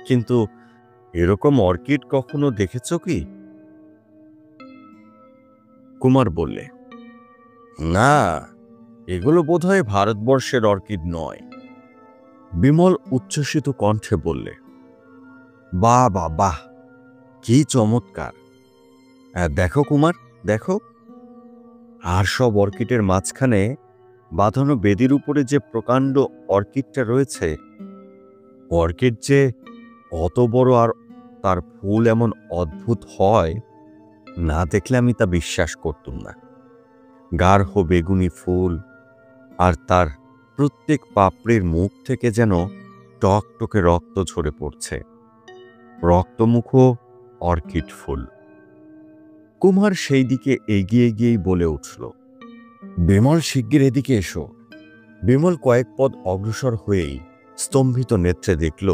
কিন্তু এরকম অর্কিড কখনো দেখেছ কি? কুমার বললে, না, এগুলো বোধহয় ভারতবর্ষের অর্কিড নয়। বিমল উচ্ছ্বসিত কণ্ঠে বললে, বাহ বাহ বাহ, কি চমৎকার! দেখো কুমার, দেখো। আর সব অর্কিডের মাঝখানে বাঁধানো বেদির উপরে যে প্রকাণ্ড অর্কিডটা রয়েছে, অর্কিড যে অত বড় আর তার ফুল এমন অদ্ভুত হয়, না দেখলে আমি তা বিশ্বাস করতুম না। গাঢ় বেগুনি ফুল, আর তার প্রত্যেক পাপড়ির মুখ থেকে যেন টকটকে রক্ত ঝরে পড়ছে। রক্তমুখো অর্কিড ফুল। কুমার সেই দিকে এগিয়ে গিয়েই বলে উঠল, বিমল, শিগগির এদিকে এসো। বিমল কয়েক পদ অগ্রসর হয়েই স্তম্ভিত নেত্রে দেখল